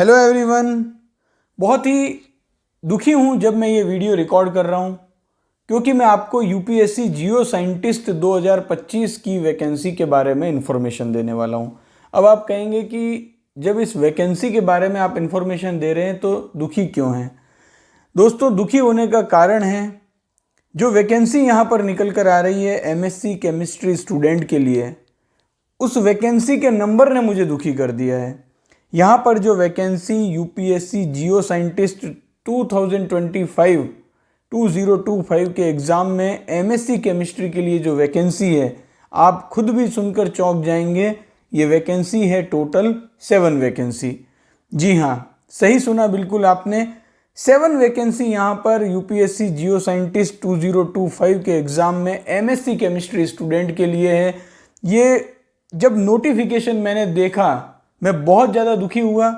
Hello everyone. बहुत ही दुखी हूँ जब मैं ये वीडियो रिकॉर्ड कर रहा हूँ, क्योंकि मैं आपको यूपीएससी जियो साइंटिस्ट 2025 की वैकेंसी के बारे में इन्फॉर्मेशन देने वाला हूँ। अब आप कहेंगे कि जब इस वैकेंसी के बारे में आप इन्फॉर्मेशन दे रहे हैं तो दुखी क्यों हैं? दोस्तों, दुखी होने का कारण है जो वैकेंसी यहाँ पर निकल कर आ रही है एमएससी केमिस्ट्री स्टूडेंट के लिए, उस वैकेंसी के नंबर ने मुझे दुखी कर दिया है। यहाँ पर जो वैकेंसी यूपीएससी जियो साइंटिस्ट 2025 के एग्ज़ाम में एमएससी केमिस्ट्री के लिए जो वैकेंसी है, आप खुद भी सुनकर चौंक जाएंगे। ये वैकेंसी है टोटल 7 वैकेंसी। जी हाँ, सही सुना बिल्कुल आपने। 7 वैकेंसी यहाँ पर यूपीएससी जियो साइंटिस्ट 2025 के एग्ज़ाम में एमएससी केमिस्ट्री स्टूडेंट के लिए है। ये जब नोटिफिकेशन मैंने देखा, मैं बहुत ज़्यादा दुखी हुआ।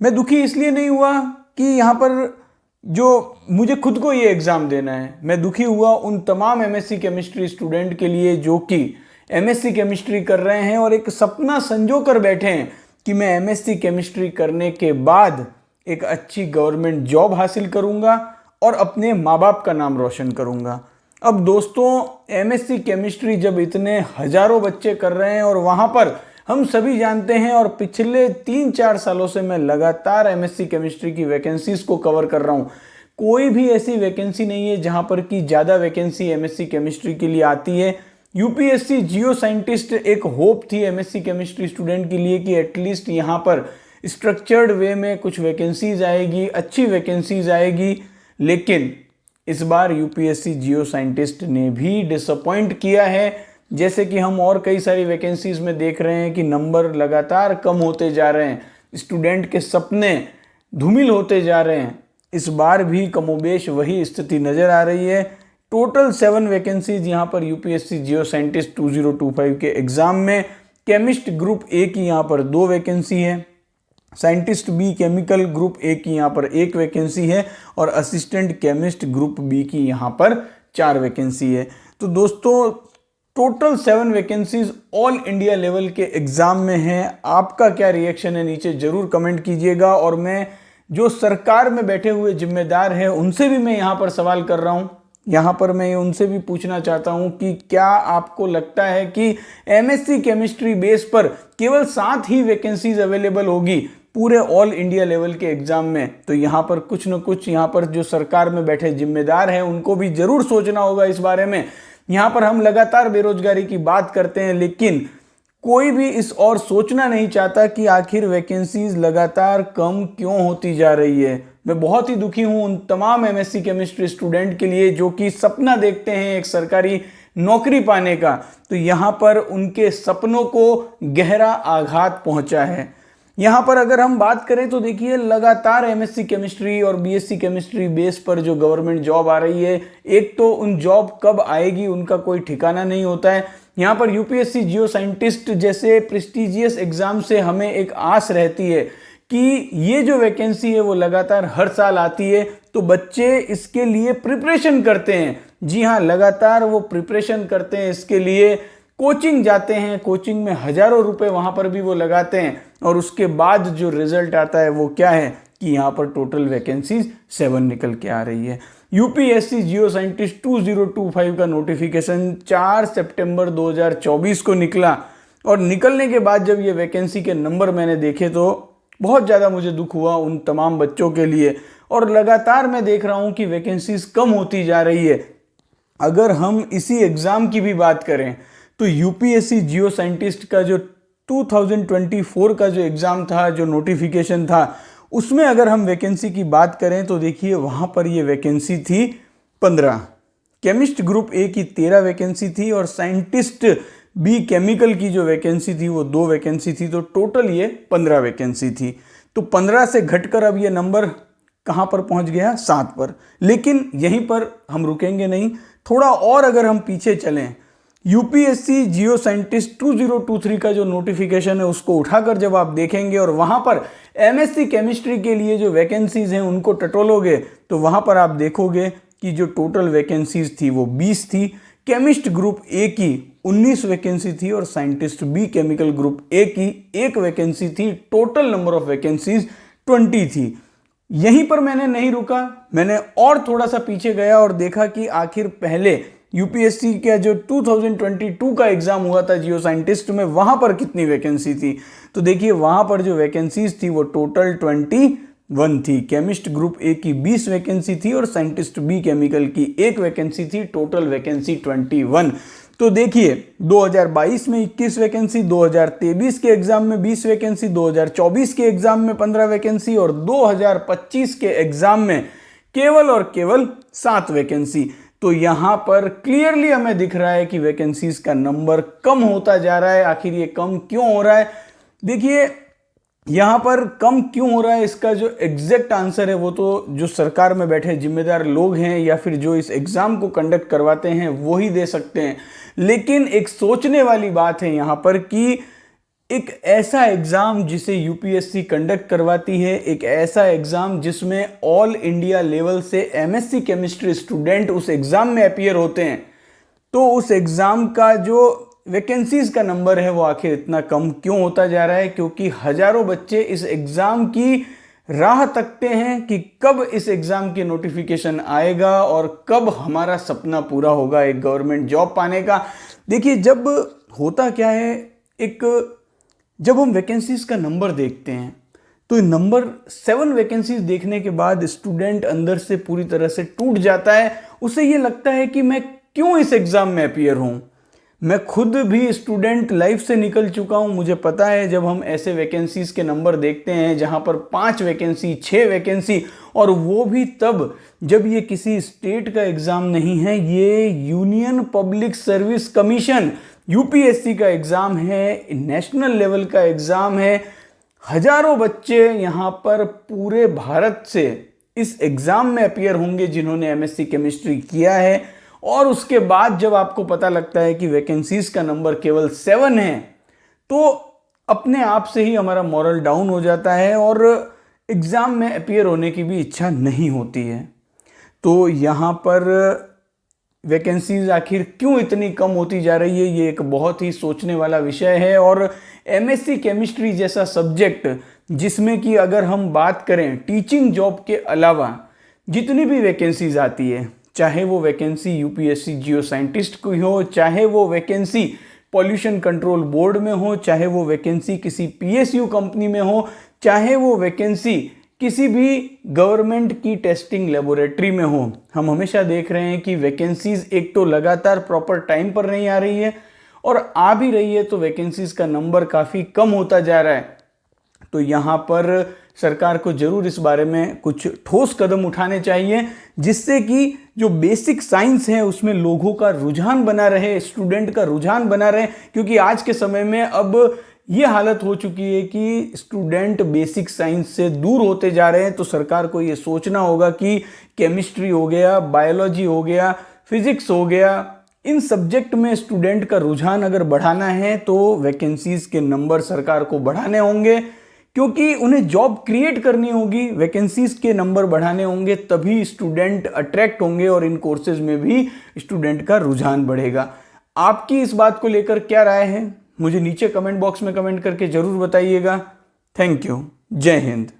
मैं दुखी इसलिए नहीं हुआ कि यहाँ पर जो मुझे खुद को ये एग्ज़ाम देना है, मैं दुखी हुआ उन तमाम एमएससी केमिस्ट्री स्टूडेंट के लिए जो कि एमएससी केमिस्ट्री कर रहे हैं और एक सपना संजो कर बैठे हैं कि मैं एमएससी केमिस्ट्री करने के बाद एक अच्छी गवर्नमेंट जॉब हासिल करूँगा और अपने माँ बाप का नाम रोशन करूँगा। अब दोस्तों, एमएससी केमिस्ट्री जब इतने हज़ारों बच्चे कर रहे हैं और वहाँ पर हम सभी जानते हैं, और पिछले 3-4 सालों से मैं लगातार एमएससी केमिस्ट्री की वैकेंसीज को कवर कर रहा हूँ, कोई भी ऐसी वैकेंसी नहीं है जहाँ पर कि ज़्यादा वैकेंसी एमएससी केमिस्ट्री के लिए आती है। यूपीएससी जियो साइंटिस्ट एक होप थी एमएससी केमिस्ट्री स्टूडेंट के लिए कि एटलीस्ट यहाँ पर स्ट्रक्चर्ड वे में कुछ वैकेंसीज आएगी, अच्छी वैकेंसीज आएगी। लेकिन इस बार यूपीएससी जियो साइंटिस्ट ने भी डिसअपॉइंट किया है। जैसे कि हम और कई सारी वैकेंसीज में देख रहे हैं कि नंबर लगातार कम होते जा रहे हैं, स्टूडेंट के सपने धूमिल होते जा रहे हैं। इस बार भी कमोबेश वही स्थिति नज़र आ रही है। टोटल 7 वैकेंसीज यहाँ पर यूपीएससी जियो साइंटिस्ट 2025 के एग्ज़ाम में। केमिस्ट ग्रुप ए की यहाँ पर 2 वैकेंसी है, scientist B chemical group A की यहाँ पर 1 वैकेंसी है और असिस्टेंट केमिस्ट ग्रुप बी की यहाँ पर 4 वैकेंसी है। तो दोस्तों, total 7 vacancies all India level के एग्ज़ाम में हैं। आपका क्या रिएक्शन है नीचे ज़रूर कमेंट कीजिएगा। और मैं जो सरकार में बैठे हुए जिम्मेदार हैं उनसे भी मैं यहाँ पर सवाल कर रहा हूँ, यहाँ पर मैं उनसे भी पूछना चाहता हूँ कि क्या आपको लगता है कि एमएससी केमिस्ट्री बेस पर केवल 7 ही वैकेंसीज अवेलेबल होगी पूरे ऑल इंडिया लेवल के एग्ज़ाम में? तो यहाँ पर कुछ न कुछ यहाँ पर जो सरकार में बैठे जिम्मेदार हैं उनको भी ज़रूर सोचना होगा इस बारे में। यहाँ पर हम लगातार बेरोजगारी की बात करते हैं, लेकिन कोई भी इस और सोचना नहीं चाहता कि आखिर वैकेंसीज लगातार कम क्यों होती जा रही है। मैं बहुत ही दुखी हूँ उन तमाम एमएससी केमिस्ट्री स्टूडेंट के लिए जो कि सपना देखते हैं एक सरकारी नौकरी पाने का। तो यहाँ पर उनके सपनों को गहरा आघात पहुँचा है। यहाँ पर अगर हम बात करें तो देखिए, लगातार एमएससी केमिस्ट्री और बीएससी केमिस्ट्री बेस पर जो गवर्नमेंट जॉब आ रही है, एक तो उन जॉब कब आएगी उनका कोई ठिकाना नहीं होता है। यहाँ पर यूपीएससी जियो साइंटिस्ट जैसे प्रेस्टिजियस एग्जाम से हमें एक आस रहती है कि ये जो वैकेंसी है वो लगातार हर साल आती है, तो बच्चे इसके लिए प्रिपरेशन करते हैं। जी हाँ, लगातार वो प्रिपरेशन करते हैं इसके लिए, कोचिंग जाते हैं, कोचिंग में हज़ारों रुपए वहाँ पर भी वो लगाते हैं, और उसके बाद जो रिजल्ट आता है वो क्या है कि यहाँ पर टोटल वैकेंसीज 7 निकल के आ रही है। यूपीएससी जियो साइंटिस्ट 2025 का नोटिफिकेशन 4 सितंबर 2024 को निकला, और निकलने के बाद जब ये वैकेंसी के नंबर मैंने देखे तो बहुत ज़्यादा मुझे दुख हुआ उन तमाम बच्चों के लिए। और लगातार मैं देख रहा हूँ कि वैकेंसीज कम होती जा रही है। अगर हम इसी एग्ज़ाम की भी बात करें तो यूपीएससी जियो साइंटिस्ट का जो 2024 का जो एग्ज़ाम था, जो नोटिफिकेशन था, उसमें अगर हम वैकेंसी की बात करें तो देखिए वहाँ पर ये वैकेंसी थी 15। केमिस्ट ग्रुप ए की 13 वैकेंसी थी और साइंटिस्ट बी केमिकल की जो वैकेंसी थी वो 2 वैकेंसी थी। तो टोटल ये 15 वैकेंसी थी। तो 15 से घटकर अब ये नंबर कहाँ पर पहुँच गया? 7 पर। लेकिन यहीं पर हम रुकेंगे नहीं, थोड़ा और अगर हम पीछे चलें, यूपीएससी जियो साइंटिस्ट 2023 का जो नोटिफिकेशन है उसको उठाकर जब आप देखेंगे और वहाँ पर एमएससी केमिस्ट्री के लिए जो वैकेंसीज हैं उनको टटोलोगे तो वहाँ पर आप देखोगे कि जो टोटल वैकेंसीज थी वो 20 थी। केमिस्ट ग्रुप ए की 19 वैकेंसी थी और scientist B chemical group A की 1 वैकेंसी थी। टोटल नंबर ऑफ वैकेंसीज 20 थी। यहीं पर मैंने नहीं रुका, मैंने और थोड़ा सा पीछे गया और देखा कि आखिर पहले यूपीएससी का जो 2022 का एग्जाम हुआ था जियो साइंटिस्ट में, वहां पर कितनी वैकेंसी थी। तो देखिए वहां पर जो वैकेंसीज थी वो टोटल 21 थी। केमिस्ट ग्रुप ए की 20 वैकेंसी थी और साइंटिस्ट बी केमिकल की 1 वैकेंसी थी, टोटल वैकेंसी 21। तो देखिए 2022 में 21 वैकेंसी, 2023 के एग्जाम में 20 वैकेंसी, 2024 के एग्जाम में 15 वैकेंसी और 2025 के एग्जाम में केवल और केवल 7 वैकेंसी। तो यहां पर क्लियरली हमें दिख रहा है कि वैकेंसीज का नंबर कम होता जा रहा है। आखिर ये कम क्यों हो रहा है? देखिए यहां पर कम क्यों हो रहा है, इसका जो एग्जैक्ट आंसर है वो तो जो सरकार में बैठे जिम्मेदार लोग हैं या फिर जो इस एग्जाम को कंडक्ट करवाते हैं वो ही दे सकते हैं। लेकिन एक सोचने वाली बात है यहां पर कि एक ऐसा एग्जाम जिसे यूपीएससी कंडक्ट करवाती है, एक ऐसा एग्जाम जिसमें ऑल इंडिया लेवल से एमएससी केमिस्ट्री स्टूडेंट उस एग्जाम में अपीयर होते हैं, तो उस एग्जाम का जो वैकेंसीज का नंबर है वो आखिर इतना कम क्यों होता जा रहा है? क्योंकि हजारों बच्चे इस एग्जाम की राह तकते हैं कि कब इस एग्जाम की नोटिफिकेशन आएगा और कब हमारा सपना पूरा होगा एक गवर्नमेंट जॉब पाने का। देखिए जब होता क्या है, जब हम वैकेंसीज का नंबर देखते हैं तो नंबर 7 वैकेंसीज देखने के बाद स्टूडेंट अंदर से पूरी तरह से टूट जाता है। उसे ये लगता है कि मैं क्यों इस एग्जाम में अपीयर हूं। मैं खुद भी स्टूडेंट लाइफ से निकल चुका हूं, मुझे पता है जब हम ऐसे वैकेंसीज के नंबर देखते हैं जहां पर 5 वैकेंसी, 6 वैकेंसी, और वो भी तब जब ये किसी स्टेट का एग्जाम नहीं है, ये union public service commission UPSC का एग्जाम है, नेशनल लेवल का एग्जाम है। हजारों बच्चे यहां पर पूरे भारत से इस एग्जाम में अपीयर होंगे जिन्होंने एमएससी केमिस्ट्री किया है, और उसके बाद जब आपको पता लगता है कि वैकेंसीज का नंबर केवल 7 है तो अपने आप से ही हमारा मॉरल डाउन हो जाता है और एग्जाम में अपीयर होने की भी इच्छा नहीं होती है। तो यहाँ पर वैकेंसीज आखिर क्यों इतनी कम होती जा रही है, ये एक बहुत ही सोचने वाला विषय है। और एमएससी केमिस्ट्री जैसा सब्जेक्ट जिसमें कि अगर हम बात करें टीचिंग जॉब के अलावा जितनी भी वैकेंसीज आती है, चाहे वो वैकेंसी यूपीएससी जियो साइंटिस्ट की हो, चाहे वो वैकेंसी पॉल्यूशन कंट्रोल बोर्ड में हो, चाहे वो वैकेंसी किसी पीएसयू कंपनी में हो, चाहे वो वैकेंसी किसी भी गवर्नमेंट की टेस्टिंग लेबोरेटरी में हो, हम हमेशा देख रहे हैं कि वैकेंसीज एक तो लगातार प्रॉपर टाइम पर नहीं आ रही है, और आ भी रही है तो वैकेंसीज का नंबर काफ़ी कम होता जा रहा है। तो यहाँ पर सरकार को जरूर इस बारे में कुछ ठोस कदम उठाने चाहिए जिससे कि जो बेसिक साइंस है उसमें लोगों का रुझान बना रहे, स्टूडेंट का रुझान बना रहे। क्योंकि आज के समय में अब ये हालत हो चुकी है कि स्टूडेंट बेसिक साइंस से दूर होते जा रहे हैं। तो सरकार को ये सोचना होगा कि केमिस्ट्री हो गया, बायोलॉजी हो गया, फिजिक्स हो गया, इन सब्जेक्ट में स्टूडेंट का रुझान अगर बढ़ाना है तो वैकेंसीज के नंबर सरकार को बढ़ाने होंगे, क्योंकि उन्हें जॉब क्रिएट करनी होगी। वैकेंसीज के नंबर बढ़ाने होंगे तभी स्टूडेंट अट्रैक्ट होंगे और इन कोर्सेज में भी स्टूडेंट का रुझान बढ़ेगा। आपकी इस बात को लेकर क्या राय है, मुझे नीचे कमेंट बॉक्स में कमेंट करके जरूर बताइएगा। Thank you. जय हिंद।